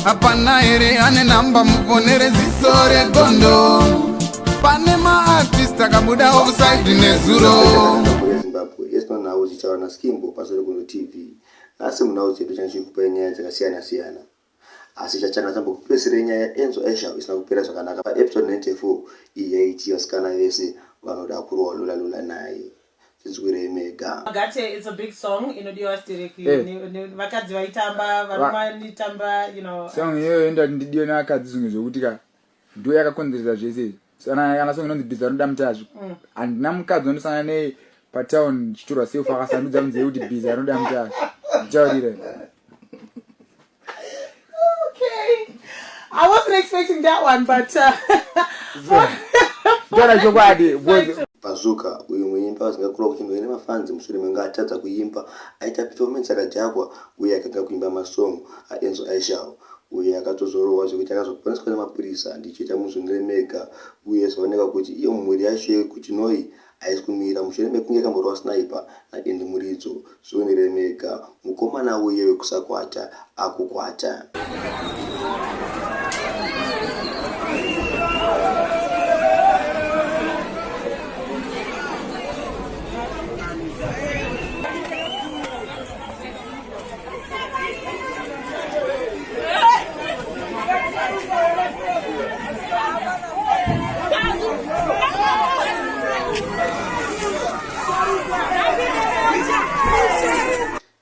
Hapana ere ane namba muponere zisore gondo. Pane ma-artist akabuda offside nezuro. Zimbabwe, yes no now zichawa na Skimbo pasore kuno TV. Nasi munao zedu chanchikupa nyaya dzakasiyana-siyana. Asi chachana chambo kupesere nyaya Enzo Aishau isina kupera zvakanaka pa episode 94 iyi vasikana vese vanoda kurowa lula naye. Tizwire mega. Agate is a big song inodiwa stereki. Vakadzi vaitamba, varume tamba, you know. Song hiyo enda ndidio na akadzi zvinhu zvokutika ndo yakakonzeresa zvese. Sana kana song inonzi Bhiza Rinoda Mutasvi. Andina mukadzi unosangana naye patown chitorwa sefa akasandudza munzee kuti Bhiza Rinoda Mutasvi. Ndichaurire. Okay. I wasn't expecting that one, but Bazooka uyu muimba asingakura kuchindwa mafans mushure menga atadza kuimba aita performance akajakwa uye akanga kuimba masong aEnzo Aishau uye akatozorowa zvekuti akazoponeswa nemapurisa ndichiita muzvonere mega uye zvaoneka kuti iyo mumwiri yacho kuchinoi haisi kumira mushure mekunge akamborwa sniper naEndi Muridzo zvionere mega mukomana uye wekusakwata akukwata.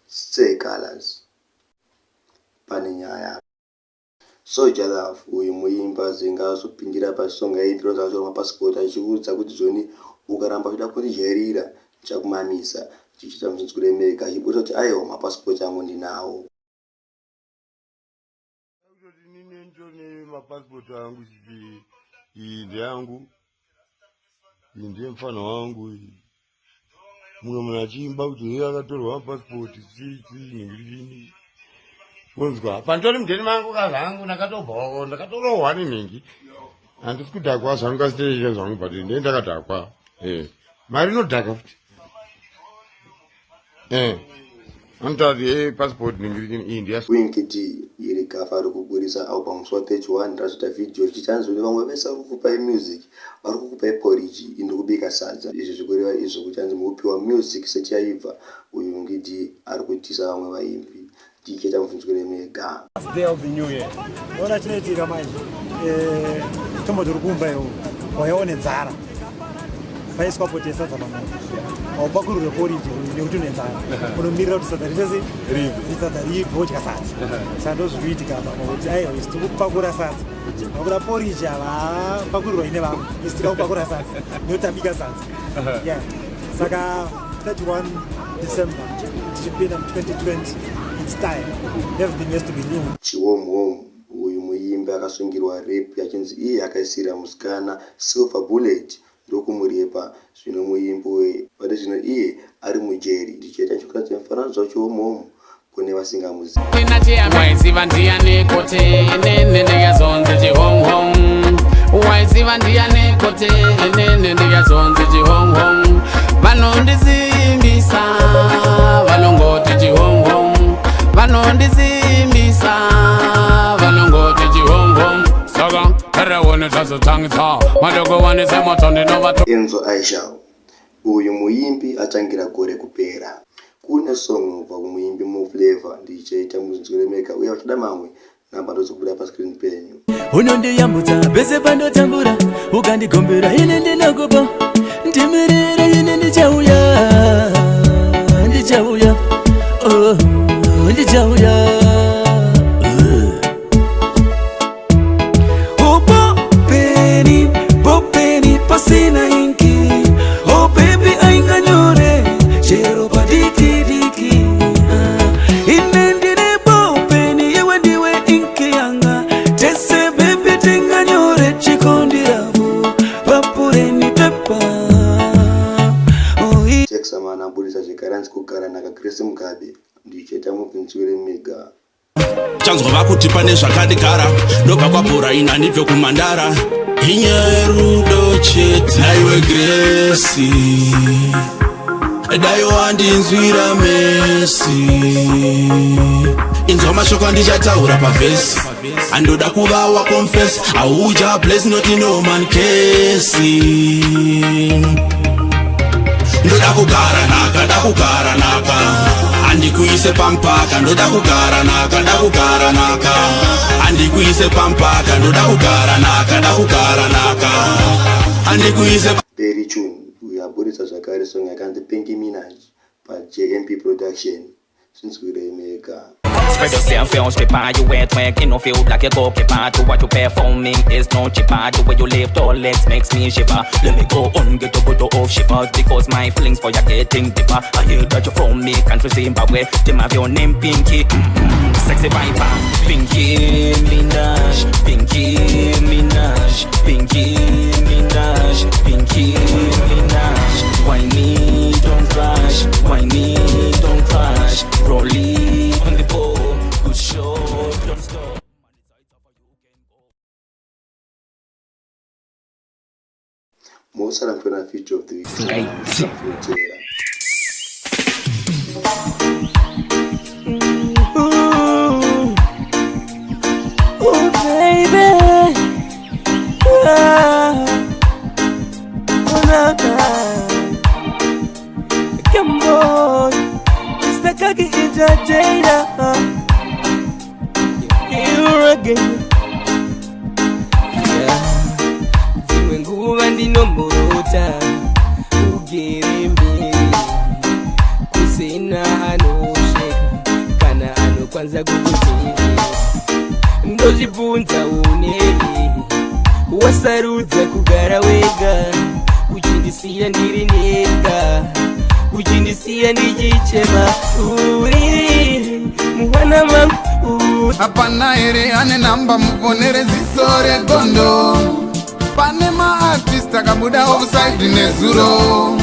Say colors paninyaya Soldier Love uyu muimba zingazopindira pasong yaitiro zvachorwa passport achiudza kuti zvoni ukaramba kuda kundijairira chakumamisa chichita muzvitsukure mega achibuda kuti aiwa mapassport angu ndinawo. Nini mapassport angu iyi ndeyangu iyi ndiye mfano wangu mumwe munhu achiimba kuti iye akatorwa passport ningirikini kunzwa panditori mudheni mangu kazangu ndakatorohwa nenhingi handisi kudhakwa zvangu kasiteizve zvangu but ndiye ndakadhakwa mari inodhaka futi anotati passport ningirikini iyi ndiya Winked iri gafa rikuburisa album swa 31 razota video chichanzwe nevamwe vese varikukupa music varikukupa porridge indi kubika sadza izvi zvikureva izvo kuchanzi mukupiwa music sechaibva uyu Winked ari kutisa vamwe vaimbi tichita mubvunzukire mega. Day of the New Year. Ora chinoitika manje tombo tiri kumba iwo wayaone nzara paiswa pote sadza pamoto aupakurire porridge nekuti une nzara unomirira kuti sadza richese sadza ribve wodya sadza saka ndozvikuitika apa kuti aiwa isi tikupakura sadza vakuda porridge ava pakurirwa ine vamwe isi tikakupakura sadza nekuti tabika sadza saka 31 December tichipinda mu2020 it's time everything has to be new. Chiwom uyu muimbi akasungirwa rape yachinzi iye akaisira musikana Silver Bullet ndokumurepa zvino muimbi pade zvino iye ari mujeri ndichita chikuratidza mufananidzo waChiwom kune vasingamuzivi. Waiziva ndiani kote nene ndiyazonze chihomhom waiziva ndiani kote nene ndiyazonze chihomhom vanondisimbisa vanongoti chihomhom vanondisimbisa vanongoti chihomhom saka erewone zvazotangisa madoko wanise motoni novato. Enzo Aishau uyu muimbi achangira gore kupera kune song ubva kumuimbi Moflavor ndichaita muzvitsukire mega uye vachida mamwe namba ndozobuda pascreen penyu. Unondiyambudza pese pandotambura ukandigombera ine ndinokupa ndimirire ine ndichauya oh ndichauya popeni pasina inki oh baby ainganyore chero padikidiki ine ndine popeni iwe ndiwe inki yanga tese baby tinganyore chikondiravu vapureni pepa Cheksamana burisa zvikaranzi kugara naka Grace Mugabe ndichaita mubvunzukire mega. Chanzwa kuti pane zvakandigara ndobva kwabhora ina ndibve kumandara inyaya rudo chete aiwe Grace dai wandinzwira Messi inzwa mashoko andichataura pavhesi andoda kuva waconfess auja bless not no man case ndoda kugara naka andikuise pampaka ndoda kugara naka andikuise pampaka ndoda kugara naka andikuise Berry Tune uyaburitsa zvakare song yakanzi Pinky Minaj paJMP Production since we remake. Spread yourself out, strip on you wet work. You know feel like you go keep on to what you performing is no cheaper. The way you lift all legs makes me shiver. Let me go on, get to go to off shivers because my feelings for you getting deeper. I hear that you from me, country Zimbabwe. Them have your name Pinky, sexy viper. Pinky Minaj, Pinky Minaj, Pinky Minaj, Pinky Minaj. Why me don't crash? Why me don't crash? Rolling on the ball, good show, don't stop. Most of them feature of the week. Oh baby, come on, Mr. Kaki entertainer, here again. Zimwe nguva ndinomborota ugere mberi kusina anosheka kana anokwanza kukutevera ndozvibvunza uneri wasarudza kugara wega uchindisiya ndiri nega uchindisiya ndichichema uri mwana mangu hapana here ane namba mufonere ziso regondo pane maartist akabuda offside nezuro